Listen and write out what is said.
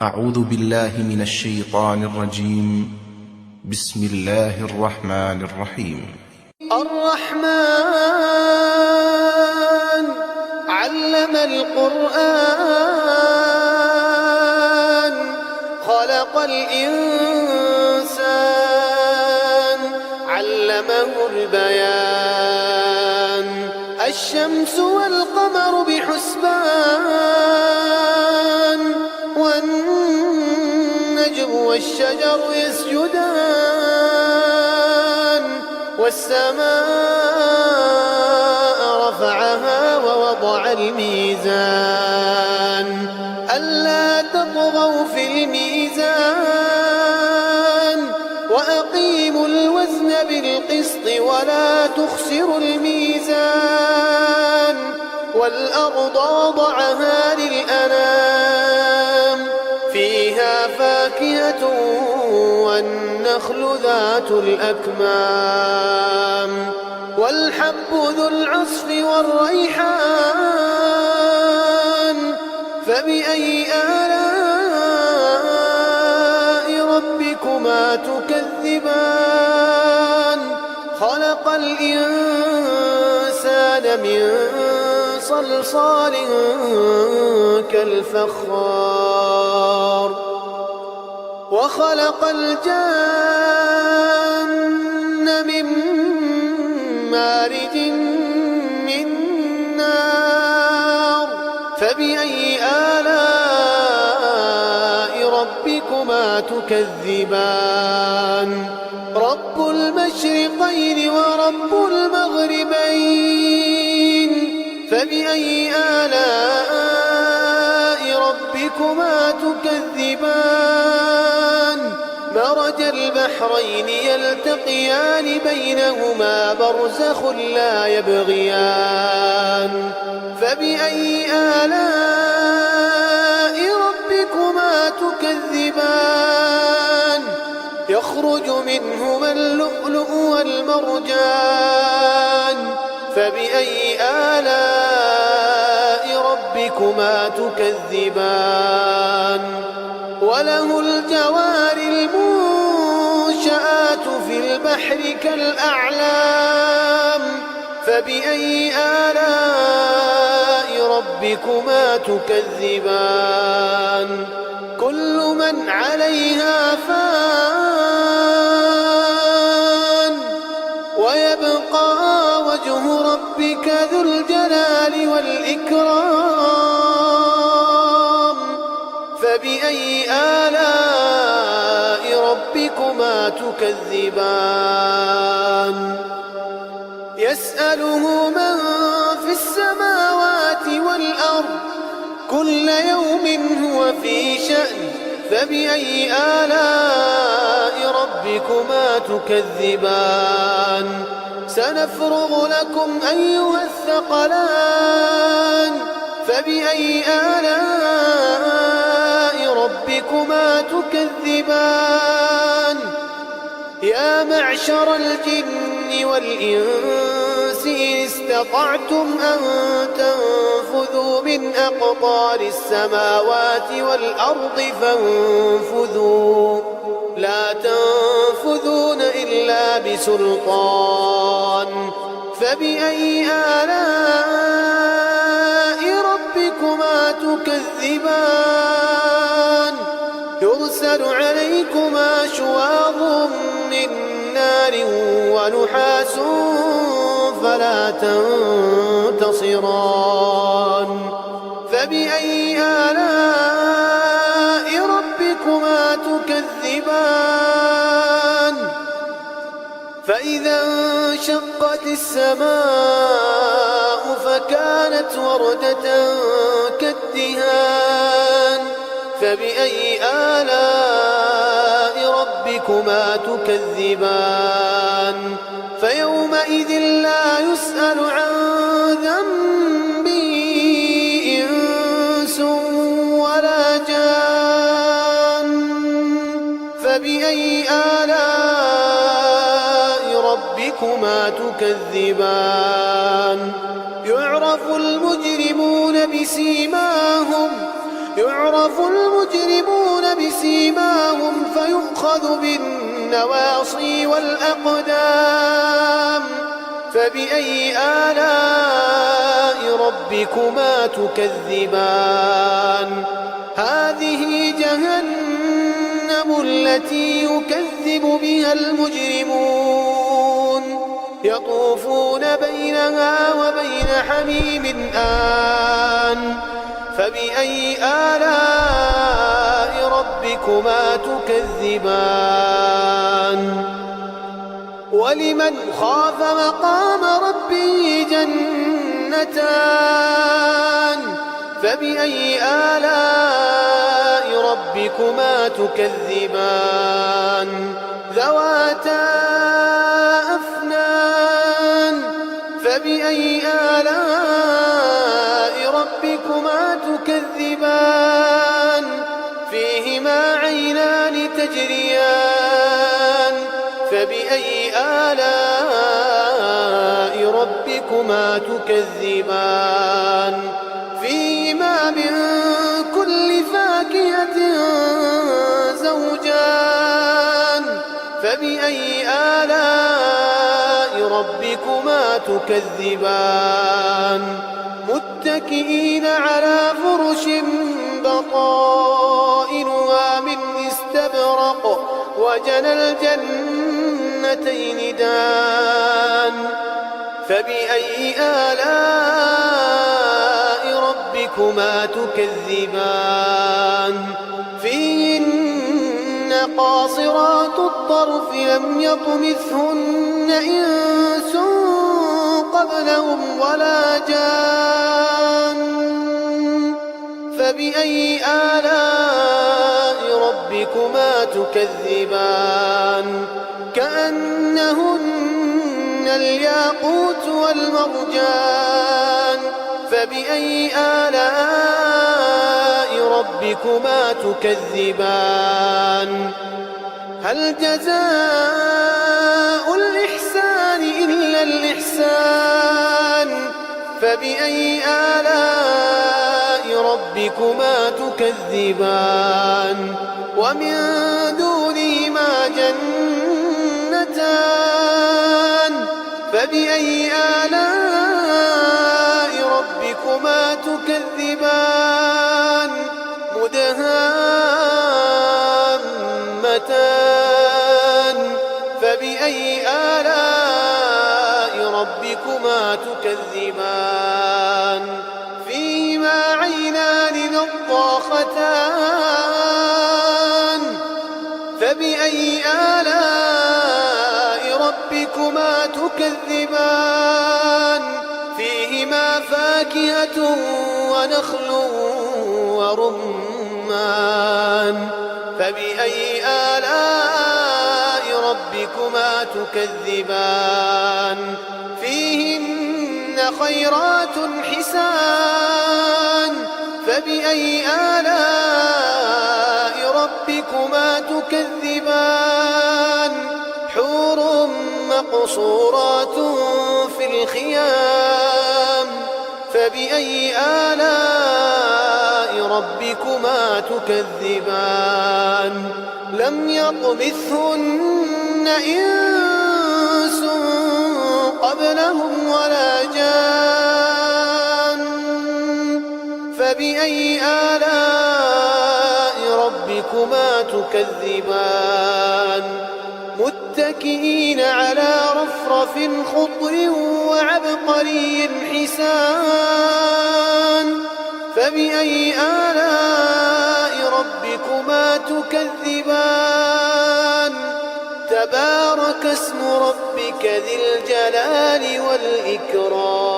أعوذ بالله من الشيطان الرجيم. بسم الله الرحمن الرحيم. الرحمن علم القرآن خلق الإنسان علمه البيان الشمس والقمر بحسبان والنجم والشجر يسجدان والسماء رفعها ووضع الميزان ألا تطغوا في الميزان وأقيموا الوزن بالقسط ولا تخسروا الميزان والأرض وضعها للأنام فيها فاكهة والنخل ذات الأكمام والحب ذو العصف والريحان فبأي آلاء ربكما تكذبان خلق الإنسان من صلصال كالفخار وخلق الجان من مارج من نار فبأي آلاء ربكما تكذبان رب المشرقين ورب المغربين فبأي آلاء ربكما تكذبان مرج البحرين يلتقيان بينهما برزخ لا يبغيان فبأي آلاء ربكما تكذبان يخرج منهما اللؤلؤ والمرجان فبأي آلاء ربكما تكذبان وله الجوار المنشآت في البحر كالأعلام فبأي آلاء ربكما تكذبان كل من عليها فان ويبقى وجه ربك ذو الجلال والإكرام فبأي آلاء ربكما تكذبان يسأله من في السماوات والأرض كل يوم هو في شأن فبأي آلاء ربكما تكذبان سنفرغ لكم أيها الثقلان فبأي آلاء ربكما تكذبان يا معشر الجن والإنس إن استطعتم أن تنفذوا من أقطار السماوات والأرض فانفذوا لا تنفذون إلا بسلطان فبأي آلاء ربكما تكذبان يرسل عليكما شواظ من نار ونحاس فلا تنتصران فبأي آلاء ربكما تكذبان فإذا انشقت السماء فكانت وردة كالدهان فبأي آلاء ربكما تكذبان فيومئذ لا يسأل عن ذنبه إنس ولا جان فبأي آلاء ربكما تكذبان يعرف المجرمون بسيماهم يعرف المجرمون يؤخذ بالنواصي والأقدام فبأي آلاء ربكما تكذبان هذه جهنم التي يكذب بها المجرمون يطوفون بينها وبين حميم آن فبأي آلاء ربكما تكذبان ولمن خاف مقام ربه جنتان فبأي آلاء ربكما تكذبان ذواتا أفنان فبأي آلاء ربكما تكذبان فيهما عينان تجريان فبأي آلاء ربكما تكذبان فيهما من كل فاكهة زوجان فبأي آلاء ربكما تكذبان متكئين على فرش بطائنها من استبرق وجنى الجنتين دان فبأي آلاء ربكما تكذبان فيهن قاصرات الطرف لم يطمثهن إنس قبلهم ولا جان فبأي آلاء ربكما تكذبان كأنهن الياقوت والمرجان فبأي آلاء ربكما تكذبان هل جزاء الإحسان إلا الإحسان فبأي آلاء ربكما تكذبان ومن دونهما جنتان فبأي آلاء ربكما تكذبان مدهامتان فبأي آلاء ربكما تكذبان فيهما عينان نضاختان فبأي آلاء ربكما تكذبان فيهما فاكهة ونخل ورمان فبأي آلاء ربكما تكذبان فيهن خيرات حسان فبأي آلاء ربكما تكذبان حور مقصورات في الخيام فبأي آلاء ربكما تكذبان لم يطمثهن إنس قبلهم ولا جان فبأي آلاء ربكما تكذبان متكئين على رفرف خضر وعبقري حسان فبأي آلاء ربكما تكذبان تبارك اسم ربك ذي الجلال والإكرام